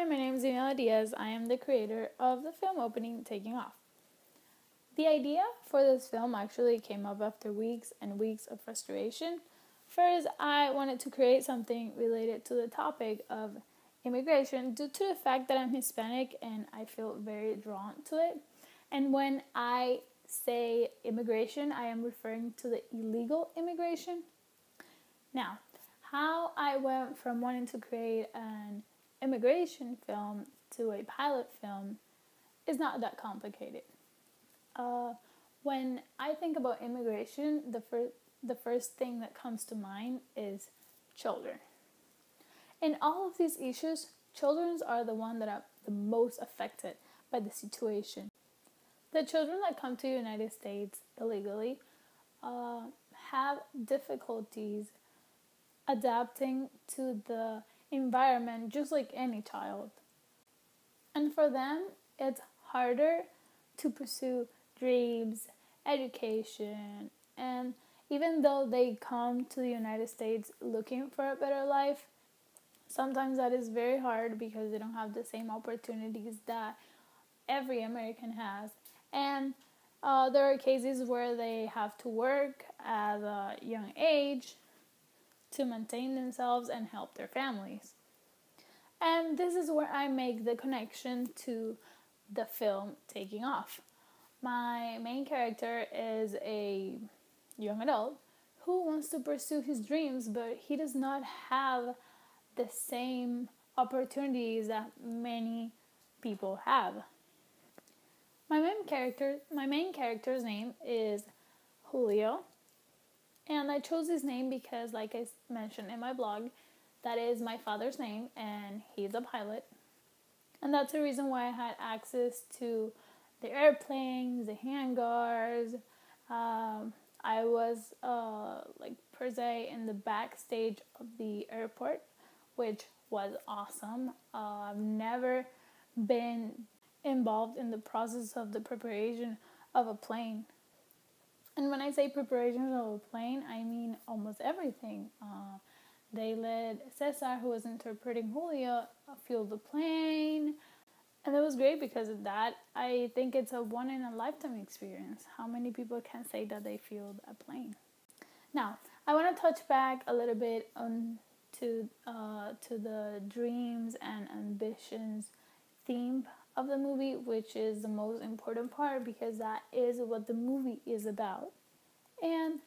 my name is Daniela Diaz. I am the creator of the film opening Taking Off. The idea for this film actually came up after weeks and weeks of frustration. First, I wanted to create something related to the topic of immigration due to the fact that I'm Hispanic and I feel very drawn to it. And when I say immigration, I am referring to the illegal immigration. Now, how I went from wanting to create an immigration film to a pilot film is not that complicated. When I think about immigration, the first thing that comes to mind is children. In all of these issues, children are the one that are the most affected by the situation. The children that come to the United States illegally have difficulties adapting to the environment just like any child. And for them, it's harder to pursue dreams, education, and even though they come to the United States looking for a better life, sometimes that is very hard because they don't have the same opportunities that every American has. And there are cases where they have to work at a young age to maintain themselves and help their families. And this is where I make the connection to the film Taking Off. My main character is a young adult who wants to pursue his dreams, but he does not have the same opportunities that many people have. My main character's name is Julio, and I chose his name because, like I mentioned in my blog, that is my father's name, and he's a pilot. And that's the reason why I had access to the airplanes, the hangars. I was, per se, in the backstage of the airport, which was awesome. I've never been involved in the process of the preparation of a plane. And when I say preparation of a plane, I mean almost everything. They let Cesar, who was interpreting Julio, fuel the plane. And it was great because of that. I think it's a one-in-a-lifetime experience. How many people can say that they fueled a plane? Now, I want to touch back a little bit to the dreams and ambitions theme of the movie, which is the most important part because that is what the movie is about. And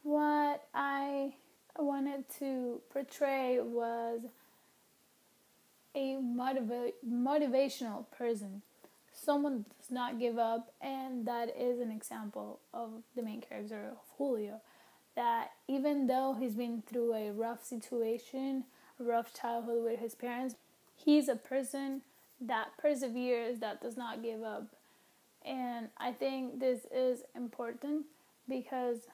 what I wanted to portray was a motivational person, someone that does not give up, and that is an example of the main character of Julio, that even though he's been through a rough situation, a rough childhood with his parents, he's a person that perseveres, that does not give up. And I think this is important because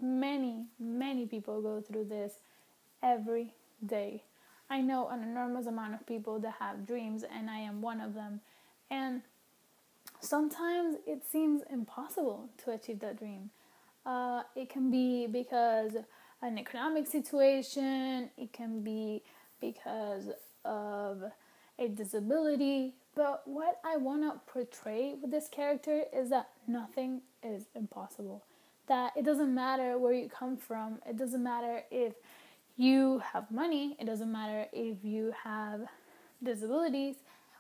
many people go through this every day. I know an enormous amount of people that have dreams, and I am one of them. And sometimes it seems impossible to achieve that dream. It can be because an economic situation, it can be because of a disability. But what I want to portray with this character is that nothing is impossible. That it doesn't matter where you come from. It doesn't matter if you have money. It doesn't matter if you have disabilities.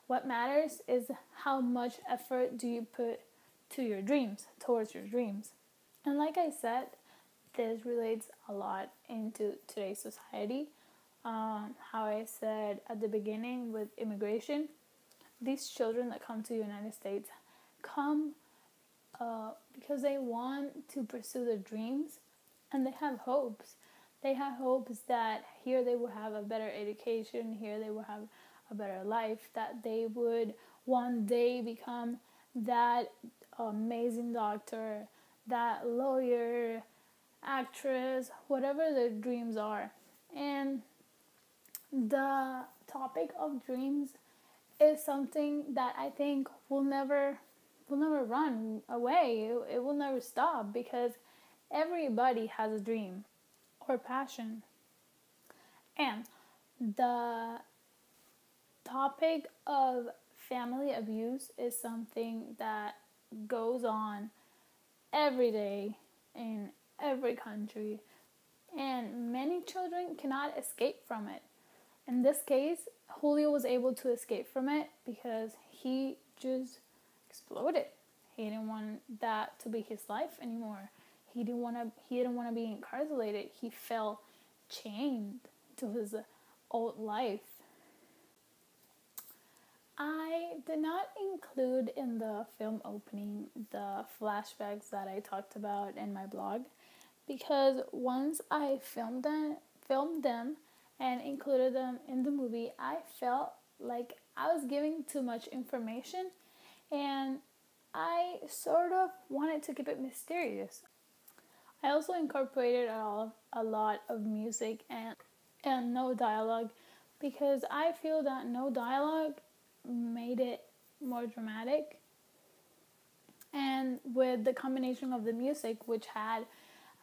What matters is how much effort do you put to your dreams, towards your dreams. And like I said, this relates a lot into today's society. How I said at the beginning with immigration, these children that come to the United States come because they want to pursue their dreams, and they have hopes. They have hopes that here they will have a better education, here they will have a better life, that they would one day become that amazing doctor, that lawyer, actress, whatever their dreams are. And the topic of dreams is something that I think will never run away. It will never stop because everybody has a dream or passion. And the topic of family abuse is something that goes on every day in every country, and many children cannot escape from it. In this case, Julio was able to escape from it because he just exploded. He didn't want that to be his life anymore. He didn't want to be incarcerated. He felt chained to his old life. I did not include in the film opening the flashbacks that I talked about in my blog because once I filmed them and included them in the movie, I felt like I was giving too much information and I sort of wanted to keep it mysterious. I also incorporated a lot of music and no dialogue because I feel that no dialogue made it more dramatic, and with the combination of the music, which had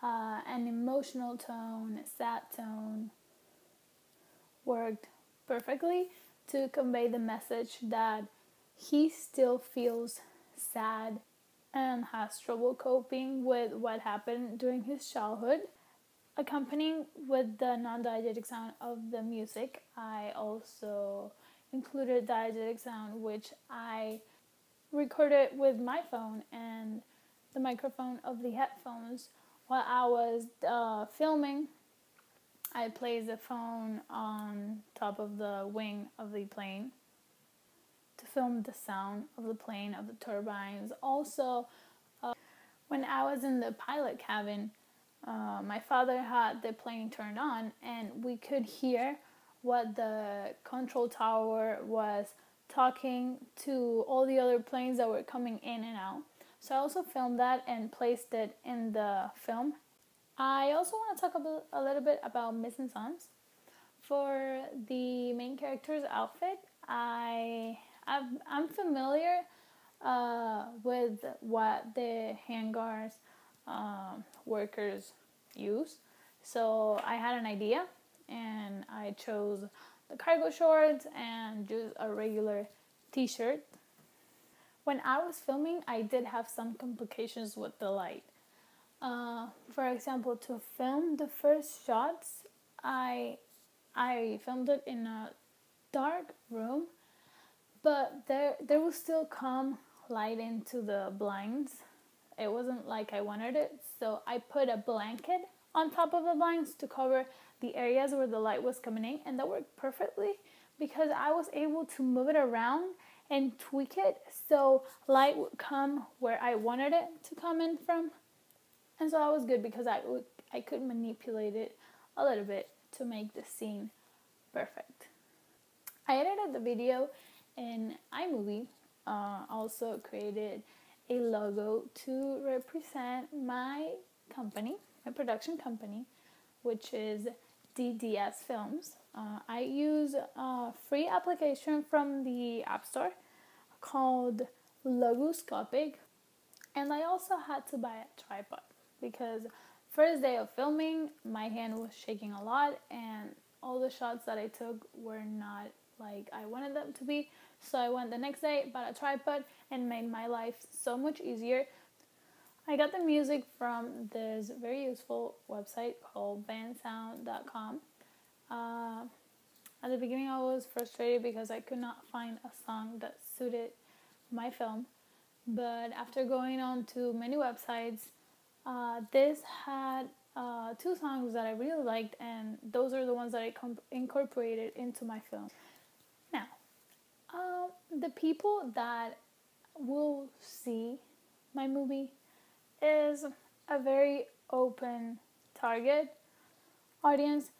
an emotional tone, a sad tone, worked perfectly to convey the message that he still feels sad and has trouble coping with what happened during his childhood. Accompanying with the non-diegetic sound of the music, I also included diegetic sound, which I recorded with my phone and the microphone of the headphones. While I was filming, I placed the phone on top of the wing of the plane to film the sound of the plane, of the turbines. Also, when I was in the pilot cabin, my father had the plane turned on and we could hear what the control tower was talking to all the other planes that were coming in and out. So I also filmed that and placed it in the film. I also want to talk a little bit about mise en scène. For the main character's outfit, I'm familiar with what the hangars workers use. So I had an idea and I chose the cargo shorts and just a regular t-shirt. When I was filming, I did have some complications with the light. For example, to film the first shots, I filmed it in a dark room, but there will still come light into the blinds. It wasn't like I wanted it, so I put a blanket on top of the blinds to cover the areas where the light was coming in, and that worked perfectly because I was able to move it around and tweak it so light would come where I wanted it to come in from. And so that was good because I could manipulate it a little bit to make the scene perfect. I edited the video in iMovie. Also created a logo to represent my company, my production company, which is DDS Films. I use a free application from the App Store called Logoscopic, and I also had to buy a tripod because first day of filming, my hand was shaking a lot and all the shots that I took were not like I wanted them to be. So I went the next day, bought a tripod, and made my life so much easier. I got the music from this very useful website called bandsound.com. At the beginning, I was frustrated because I could not find a song that suited my film. But after going on to many websites, this had 2 songs that I really liked, and those are the ones that I incorporated into my film. Now, the people that will see my movie is a very open target audience,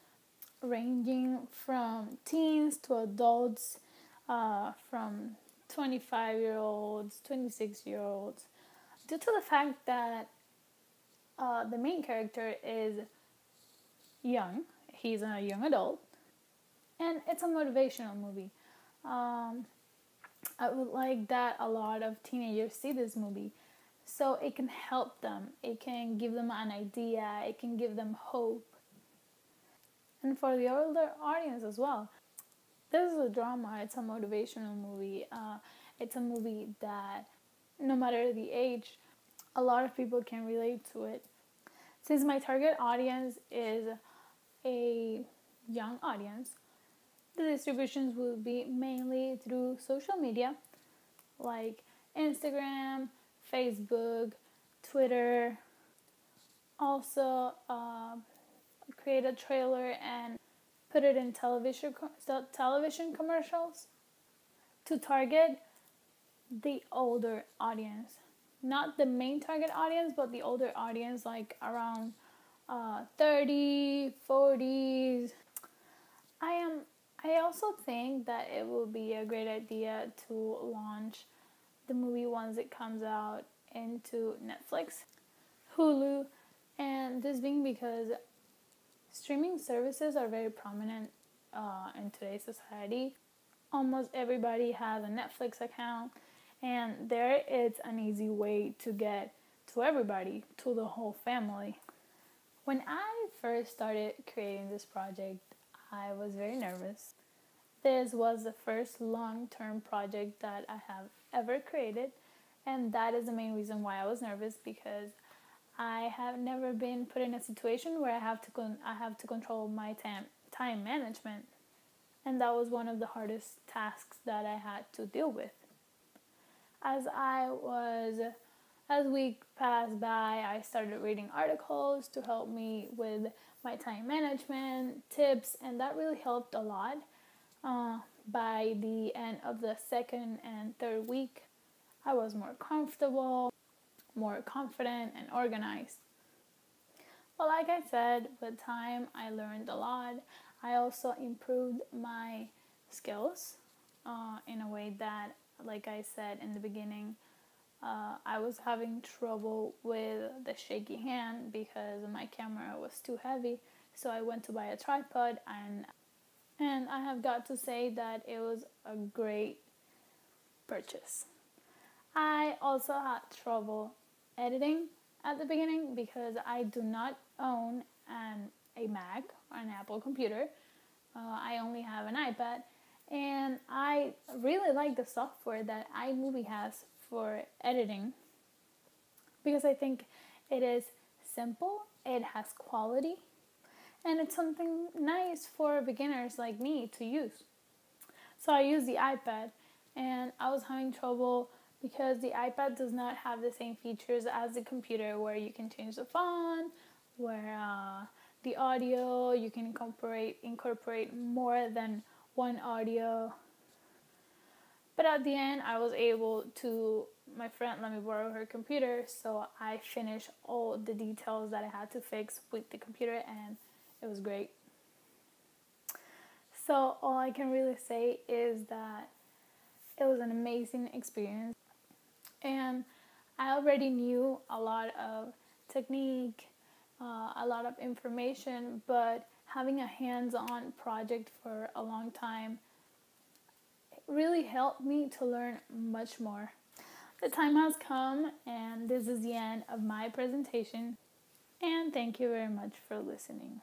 ranging from teens to adults, from 25-year-olds, 26-year-olds, due to the fact that the main character is young. He's a young adult, and it's a motivational movie. I would like that a lot of teenagers see this movie, so it can help them. It can give them an idea. It can give them hope. And for the older audience as well. This is a drama. It's a motivational movie. It's a movie that, no matter the age, a lot of people can relate to it. Since my target audience is a young audience, the distributions will be mainly through social media like Instagram, Facebook, Twitter. Also, create a trailer and put it in television commercials to target the older audience. Not the main target audience, but the older audience, like around 30, 40s. I also think that it will be a great idea to launch the movie once it comes out into Netflix, Hulu, and this being because streaming services are very prominent in today's society. Almost everybody has a Netflix account, and there it's an easy way to get to everybody, to the whole family. When I first started creating this project, I was very nervous. This was the first long-term project that I have ever created, and that is the main reason why I was nervous, because I have never been put in a situation where I have to control my time management, and that was one of the hardest tasks that I had to deal with. As weeks passed by, I started reading articles to help me with my time management tips, and that really helped a lot. By the end of the second and third week, I was more comfortable, more confident, and organized. But like I said, with time, I learned a lot. I also improved my skills in a way that, like I said in the beginning, I was having trouble with the shaky hand because my camera was too heavy. So I went to buy a tripod, and I have got to say that it was a great purchase. I also had trouble editing at the beginning because I do not own a Mac or an Apple computer. I only have an iPad, and I really like the software that iMovie has for editing because I think it is simple, it has quality, and it's something nice for beginners like me to use. So I use the iPad, and I was having trouble because the iPad does not have the same features as the computer, where you can change the font, where the audio, you can incorporate more than one audio. But at the end, I was able to, my friend let me borrow her computer, so I finished all the details that I had to fix with the computer, and it was great. So all I can really say is that it was an amazing experience, and I already knew a lot of technique, a lot of information, but having a hands-on project for a long time really helped me to learn much more. The time has come, and this is the end of my presentation, and thank you very much for listening.